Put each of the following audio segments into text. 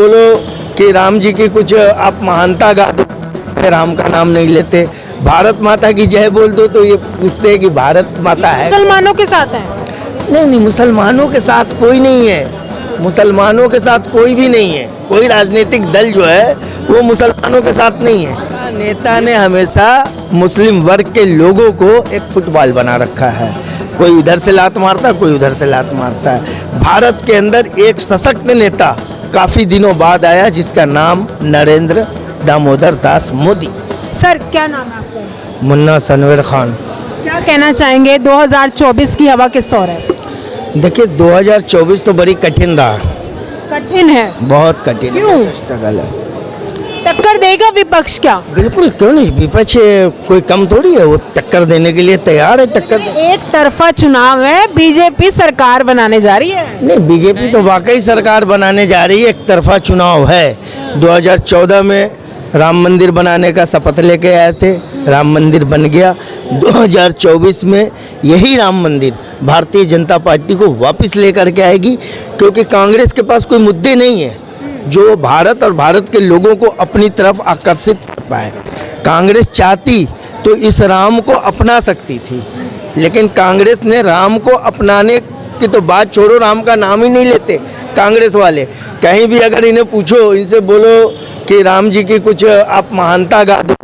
बोलो कि राम जी की कुछ आप महानता गा दो, राम का नाम नहीं लेते। भारत माता की जय बोल दो तो ये पूछते हैं कि भारत माता है। मुसलमानों के साथ है। नहीं, मुसलमानों के साथ कोई नहीं है। मुसलमानों के साथ कोई भी नहीं है। कोई राजनीतिक दल जो है वो मुसलमानों के साथ नहीं है। नेता ने हमेशा मुस्लिम वर्ग के लोगों को एक फुटबॉल बना रखा है। कोई इधर से लात मारता है, कोई उधर से लात मारता है। भारत के अंदर एक सशक्त नेता काफ़ी दिनों बाद आया जिसका नाम नरेंद्र दामोदर दास मोदी। सर क्या नाम है आपका? मुन्ना सनवर खान। क्या कहना चाहेंगे 2024 की हवा किस ओर है? देखिए 2024 तो बड़ी कठिन रहा। कठिन है। बहुत कठिन। क्यों? स्ट्रगल है। टक्कर देगा विपक्ष क्या? बिल्कुल, क्यों नहीं। विपक्ष कोई कम थोड़ी है, वो टक्कर देने के लिए तैयार है। टक्कर एक तरफा चुनाव है, बीजेपी सरकार बनाने जा रही है। नहीं, बीजेपी तो वाकई सरकार बनाने जा रही है। एक तरफा चुनाव है। 2014 में राम मंदिर बनाने का शपथ लेके आए थे, राम मंदिर बन गया। 2024 में यही राम मंदिर भारतीय जनता पार्टी को वापस लेकर के आएगी, क्योंकि कांग्रेस के पास कोई मुद्दे नहीं है जो भारत और भारत के लोगों को अपनी तरफ आकर्षित कर पाए। कांग्रेस चाहती तो इस राम को अपना सकती थी, लेकिन कांग्रेस ने राम को अपनाने की तो बात छोड़ो, राम का नाम ही नहीं लेते कांग्रेस वाले। कहीं भी अगर इन्हें पूछो, इनसे बोलो कि राम जी की कुछ आप महानता गा दो,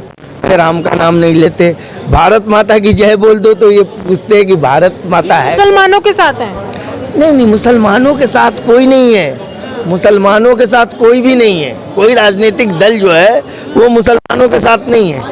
राम का नाम नहीं लेते। भारत माता की जय बोल दो तो ये पूछते हैं कि भारत माता है। मुसलमानों के साथ है। नहीं, मुसलमानों के साथ कोई नहीं है। मुसलमानों के साथ कोई भी नहीं है। कोई राजनीतिक दल जो है वो मुसलमानों के साथ नहीं है।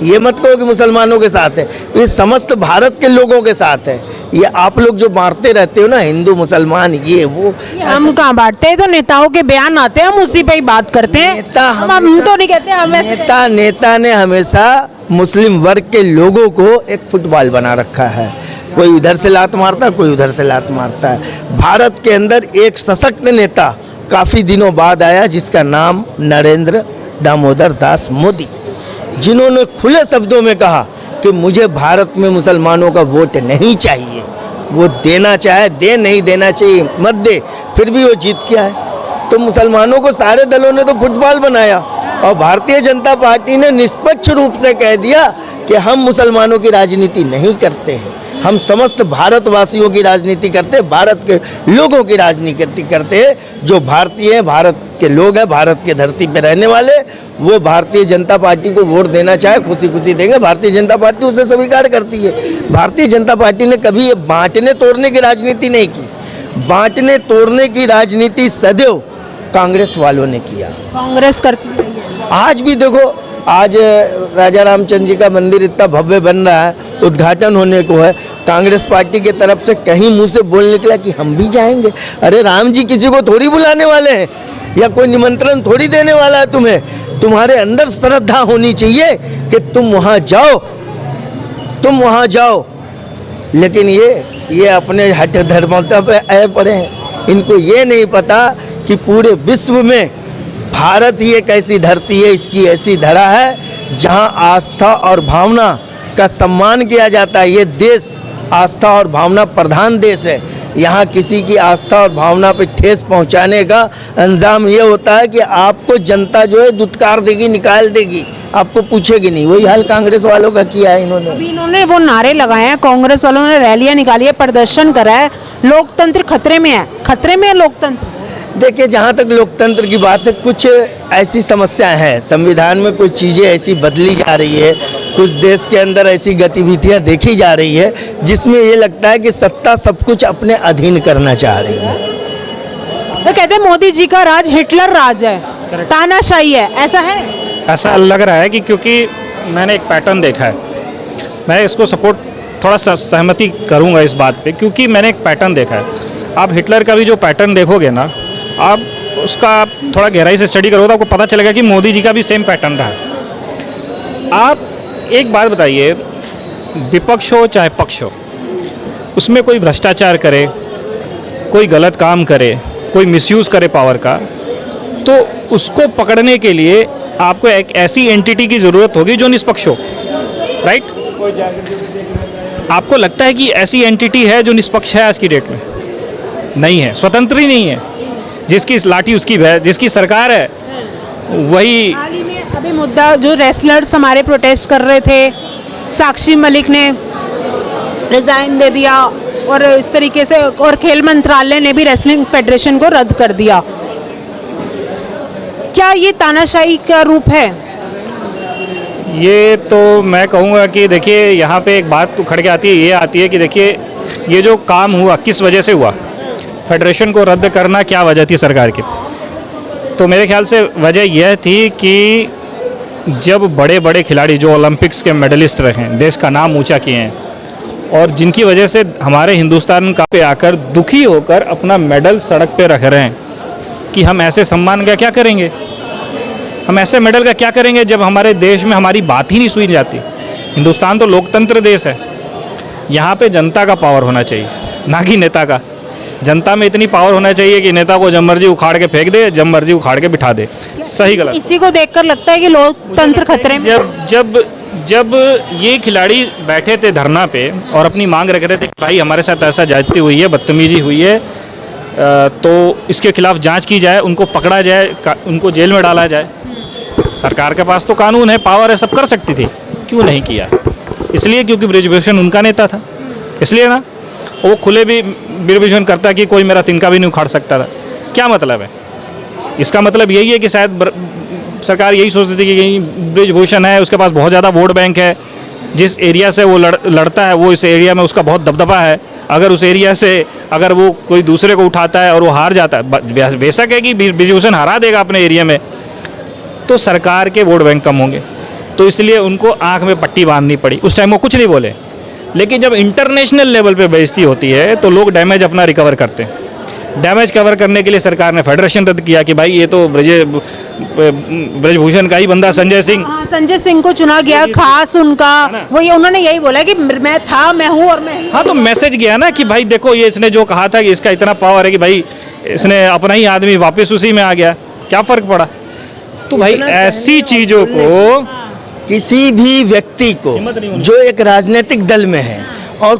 ये मत कहो कि मुसलमानों के साथ है, ये समस्त भारत के लोगों के साथ है। ये आप लोग जो बांटते रहते हो ना, हिंदू मुसलमान ये वो, हम कहाँ बांटते हैं? तो नेताओं के बयान आते हैं, हम उसी पे ही बात करते हैं। हम तो नहीं कहते हम ऐसे। नेता ने हमेशा मुस्लिम वर्ग के लोगों को एक फुटबॉल बना रखा है। कोई इधर से लात मारता है, कोई उधर से लात मारता है। भारत के अंदर एक सशक्त नेता काफ़ी दिनों बाद आया जिसका नाम नरेंद्र दामोदर दास मोदी, जिन्होंने खुले शब्दों में कहा कि मुझे भारत में मुसलमानों का वोट नहीं चाहिए। वो देना चाहे दे, नहीं देना चाहिए मत दे, फिर भी वो जीत के आए। तो मुसलमानों को सारे दलों ने तो फुटबॉल बनाया, और भारतीय जनता पार्टी ने निष्पक्ष रूप से कह दिया कि हम मुसलमानों की राजनीति नहीं करते हैं, हम समस्त भारतवासियों की राजनीति करते हैं, भारत के लोगों की राजनीति करते हैं। जो भारतीय हैं, भारत के लोग हैं, भारत के धरती पे रहने वाले, वो भारतीय जनता पार्टी को वोट देना चाहे खुशी खुशी देंगे। भारतीय जनता पार्टी उसे स्वीकार करती है। भारतीय जनता पार्टी ने कभी ये बांटने तोड़ने की राजनीति नहीं की। बांटने तोड़ने की राजनीति सदैव कांग्रेस वालों ने किया। कांग्रेस करती है। आज भी देखो, आज राजा रामचंद्र जी का मंदिर इतना भव्य बन रहा है, उद्घाटन होने को है। कांग्रेस पार्टी के तरफ से कहीं मुंह से बोल निकला कि हम भी जाएंगे। अरे राम जी किसी को थोड़ी बुलाने वाले हैं, या कोई निमंत्रण थोड़ी देने वाला है तुम्हें। तुम्हारे अंदर श्रद्धा होनी चाहिए कि तुम वहाँ जाओ, तुम वहाँ जाओ। लेकिन ये अपने हट धर्मता पे आए पड़े हैं। इनको ये नहीं पता कि पूरे विश्व में भारत ही एक ऐसी धरती है, इसकी ऐसी धरा है जहाँ आस्था और भावना का सम्मान किया जाता है। ये देश आस्था और भावना प्रधान देश है। यहाँ किसी की आस्था और भावना पे ठेस पहुँचाने का अंजाम ये होता है कि आपको जनता जो है दुत्कार देगी, निकाल देगी, आपको पूछेगी नहीं। वही हाल कांग्रेस वालों का किया है इन्होंने। इन्होंने वो नारे लगाए हैं, कांग्रेस वालों ने रैलियां निकाली है, प्रदर्शन करा है। लोकतंत्र खतरे में है। खतरे में है लोकतंत्र। देखिए, जहाँ तक लोकतंत्र की बात है, कुछ ऐसी समस्याएं हैं संविधान में, कुछ चीज़ें ऐसी बदली जा रही है, कुछ देश के अंदर ऐसी गतिविधियां देखी जा रही है जिसमें ये लगता है कि सत्ता सब कुछ अपने अधीन करना चाह रही है। तो कहते हैं मोदी जी का राज हिटलर राज है, तानाशाही है, ऐसा है? ऐसा लग रहा है कि क्योंकि मैंने एक पैटर्न देखा है, मैं इसको सपोर्ट थोड़ा सहमति करूंगा इस बात पे, क्योंकि मैंने एक पैटर्न देखा है। आप हिटलर का भी जो पैटर्न देखोगे ना, आप उसका थोड़ा गहराई से स्टडी करोगे तो आपको पता चलेगा कि मोदी जी का भी सेम पैटर्न रहा। आप एक बात बताइए, विपक्ष हो चाहे पक्ष हो, उसमें कोई भ्रष्टाचार करे, कोई गलत काम करे, कोई मिसयूज़ करे पावर का, तो उसको पकड़ने के लिए आपको एक ऐसी एंटिटी की ज़रूरत होगी जो निष्पक्ष हो, राइट? आपको लगता है कि ऐसी एंटिटी है जो निष्पक्ष है आज की डेट में? नहीं है, स्वतंत्र ही नहीं है। जिसकी लाठी उसकी भैंस, जिसकी सरकार है वही। हाल ही में अभी मुद्दा जो रेसलर्स हमारे प्रोटेस्ट कर रहे थे, साक्षी मलिक ने रिजाइन दे दिया और इस तरीके से, और खेल मंत्रालय ने भी रेसलिंग फेडरेशन को रद्द कर दिया। क्या ये तानाशाही का रूप है? ये तो मैं कहूँगा कि देखिए यहाँ पे एक बात उखड़ के आती है, ये आती है कि देखिए ये जो काम हुआ किस वजह से हुआ, फेडरेशन को रद्द करना क्या वजह थी सरकार की? तो मेरे ख्याल से वजह यह थी कि जब बड़े बड़े खिलाड़ी जो ओलंपिक्स के मेडलिस्ट रहे हैं, देश का नाम ऊंचा किए हैं, और जिनकी वजह से हमारे हिंदुस्तान का पे आकर दुखी होकर अपना मेडल सड़क पे रख रहे हैं, कि हम ऐसे सम्मान का क्या करेंगे, हम ऐसे मेडल का क्या करेंगे जब हमारे देश में हमारी बात ही नहीं सुनी जाती। हिंदुस्तान तो लोकतंत्र देश है, यहाँ पे जनता का पावर होना चाहिए, ना कि नेता का। जनता में इतनी पावर होना चाहिए कि नेता को जब मर्जी उखाड़ के फेंक दे, जब मर्जी उखाड़ के बिठा दे। सही गलत इसी को देखकर लगता है कि लोकतंत्र खतरे में। जब ये खिलाड़ी बैठे थे धरना पे और अपनी मांग रख रहे थे कि भाई हमारे साथ ऐसा ज्यादती हुई है, बदतमीजी हुई है, तो इसके खिलाफ जांच की जाए, उनको पकड़ा जाए, उनको जेल में डाला जाए। सरकार के पास तो कानून है, पावर है, सब कर सकती थी, क्यों नहीं किया? इसलिए क्योंकि बृजभूषण उनका नेता था, इसलिए ना। वो खुले भी बृजभूषण करता कि कोई मेरा तिनका भी नहीं उखाड़ सकता था। क्या मतलब है इसका? मतलब यही है कि शायद सरकार यही सोचती थी कि बृजभूषण है, उसके पास बहुत ज़्यादा वोट बैंक है, जिस एरिया से वो लड़ता है वो इस एरिया में उसका बहुत दबदबा है। अगर उस एरिया से अगर वो कोई दूसरे को उठाता है और वो हार जाता है, बेशक है कि बृजभूषण हरा देगा अपने एरिया में, तो सरकार के वोट बैंक कम होंगे, तो इसलिए उनको आंख में पट्टी बांधनी पड़ी। उस टाइम वो कुछ नहीं बोले, लेकिन जब इंटरनेशनल लेवल पे बेइज्जती होती है तो लोग डैमेज अपना रिकवर करते हैं। डैमेज कवर करने के लिए सरकार ने फेडरेशन रद्द किया कि भाई ये तो बृजभूषण का ही बंदा संजय सिंह। हाँ, संजय सिंह को चुना गया, खास उनका वही, उन्होंने यही बोला कि मैं था, मैं हूँ और मैं ही। हाँ, तो मैसेज गया ना कि भाई देखो ये इसने जो कहा था कि इसका इतना पावर है कि भाई इसने अपना ही आदमी वापस उसी में आ गया, क्या फ़र्क पड़ा? तो भाई ऐसी चीज़ों को किसी भी व्यक्ति को जो एक राजनीतिक दल में है और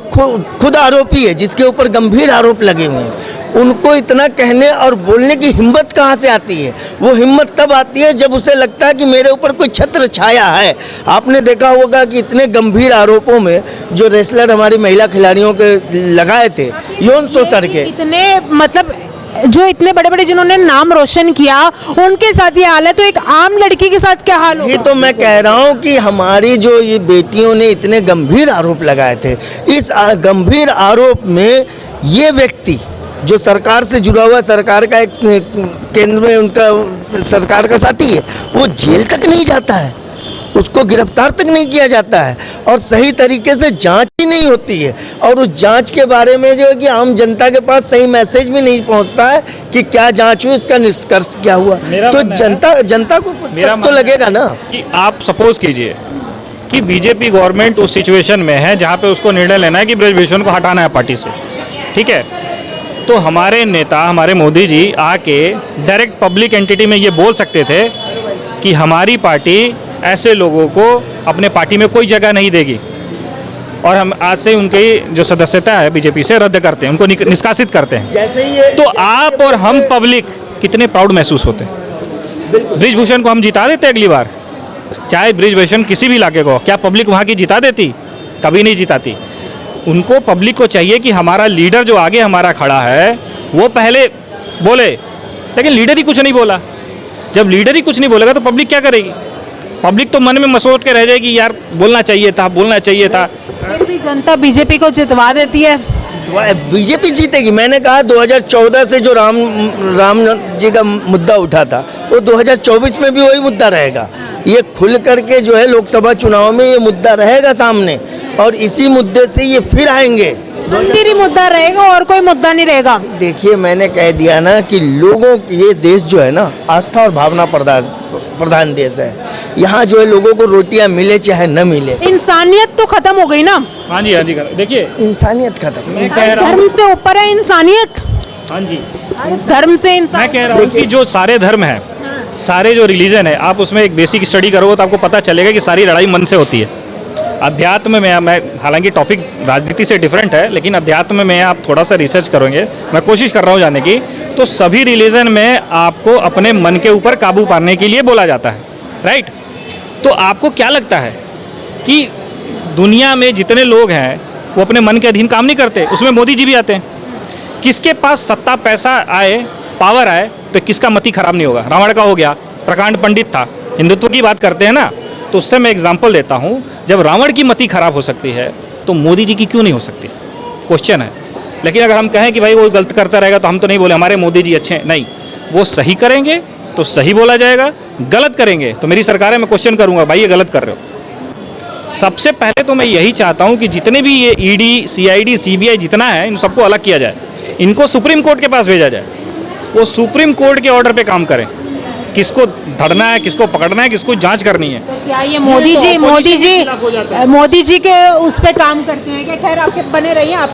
खुद आरोपी है, जिसके ऊपर गंभीर आरोप लगे हुए हैं, उनको इतना कहने और बोलने की हिम्मत कहाँ से आती है? वो हिम्मत तब आती है जब उसे लगता है कि मेरे ऊपर कोई छत्र छाया है। आपने देखा होगा कि इतने गंभीर आरोपों में जो रेसलर हमारी महिला खिलाड़ियों के लगाए थे, यौन शोषण के, इतने मतलब जो इतने बड़े बड़े जिन्होंने नाम रोशन किया, उनके साथ ये हाल है, तो एक आम लड़की के साथ क्या हाल होगा? ये तो मैं कह रहा हूँ कि हमारी जो ये बेटियों ने इतने गंभीर आरोप लगाए थे, इस गंभीर आरोप में ये व्यक्ति जो सरकार से जुड़ा हुआ, सरकार का एक केंद्र में उनका सरकार का साथी है, वो जेल तक नहीं जाता है, उसको गिरफ्तार तक नहीं किया जाता है, और सही तरीके से जांच ही नहीं होती है, और उस जांच के बारे में जो है कि आम जनता के पास सही मैसेज भी नहीं पहुंचता है कि क्या जांच हुई, इसका निष्कर्ष क्या हुआ। तो जनता को कुछ तो लगेगा ना कि आप सपोज कीजिए कि बीजेपी गवर्नमेंट उस सिचुएशन में है जहाँ पे उसको निर्णय लेना है कि बृजभूषण को हटाना है पार्टी से, ठीक है? तो हमारे नेता, हमारे मोदी जी आके डायरेक्ट पब्लिक एंटिटी में ये बोल सकते थे कि हमारी पार्टी ऐसे लोगों को अपने पार्टी में कोई जगह नहीं देगी, और हम आज से उनकी जो सदस्यता है बीजेपी से रद्द करते हैं, उनको निष्कासित करते हैं। जैसे ही तो आप और हम पब्लिक कितने प्राउड महसूस होते हैं। बृजभूषण को हम जिता देते अगली बार, चाहे बृजभूषण किसी भी इलाके को, क्या पब्लिक वहाँ की जिता देती? कभी नहीं जिताती। उनको, पब्लिक को चाहिए कि हमारा लीडर जो आगे हमारा खड़ा है वो पहले बोले, लेकिन लीडर ही कुछ नहीं बोला। जब लीडर ही कुछ नहीं बोलेगा तो पब्लिक क्या करेगी? पब्लिक तो मन में मसोट के रह जाएगी, यार बोलना चाहिए था, बोलना चाहिए था। फिर भी जनता बीजेपी को जितवा देती है। बीजेपी जीतेगी। मैंने कहा 2014 से जो राम जी का मुद्दा उठा था, वो 2024 में भी वही मुद्दा रहेगा। ये खुल करके जो है लोकसभा चुनाव में ये मुद्दा रहेगा सामने, और इसी मुद्दे से ये फिर आएंगे। मंदिर ही मुद्दा रहेगा और कोई मुद्दा नहीं रहेगा। देखिए, मैंने कह दिया ना कि लोगों, ये देश जो है ना आस्था और भावना प्रधान देश है। यहाँ जो है लोगों को रोटियाँ मिले चाहे न मिले, इंसानियत तो खत्म हो गई ना। हाँ जी, हाँ जी, देखिए इंसानियत खत्म। धर्म से ऊपर है इंसानियत। हाँ जी, धर्म से इंसान। मैं कह रहा हूँ कि जो सारे धर्म हैं, सारे जो रिलीजन है, आप उसमें एक बेसिक स्टडी करोगे तो आपको पता चलेगा कि सारी लड़ाई मन से होती है। अध्यात्म में मैं हालांकि टॉपिक राजनीति से डिफरेंट है, लेकिन अध्यात्म में आप थोड़ा सा रिसर्च करेंगे, मैं कोशिश कर रहा हूँ जाने की, तो तो सभी रिलीजन में आपको अपने मन के ऊपर काबू पाने के लिए बोला जाता है, राइट। तो आपको क्या लगता है कि दुनिया में जितने लोग हैं वो अपने मन के अधीन काम नहीं करते, उसमें मोदी जी भी आते हैं। किसके पास सत्ता पैसा आए, पावर आए, तो किसका मति खराब नहीं होगा। रावण का हो गया, प्रकांड पंडित था। हिंदुत्व की बात करते हैं ना, तो उससे मैं एग्जाम्पल देता हूँ, जब रावण की मति खराब हो सकती है तो मोदी जी की क्यों नहीं हो सकती, क्वेश्चन है। लेकिन अगर हम कहें कि भाई वो गलत करता रहेगा तो हम तो नहीं बोले हमारे मोदी जी अच्छे हैं, नहीं, वो सही करेंगे तो सही बोला जाएगा, गलत करेंगे तो मेरी सरकार है, मैं क्वेश्चन करूंगा भाई ये गलत कर रहे हो। सबसे पहले तो मैं यही चाहता हूं कि जितने भी ये ईडी, सीआईडी, सीबीआई जितना है, इन सबको अलग किया जाए, इनको सुप्रीम कोर्ट के पास भेजा जाए, वो सुप्रीम कोर्ट के ऑर्डर पे काम करें, किसको धरना है, किसको पकड़ना है, किसको जांच करनी है। तो क्या ये मोदी जी के उस पे काम करते हैं क्या? खैर आपके बने रहिए आप।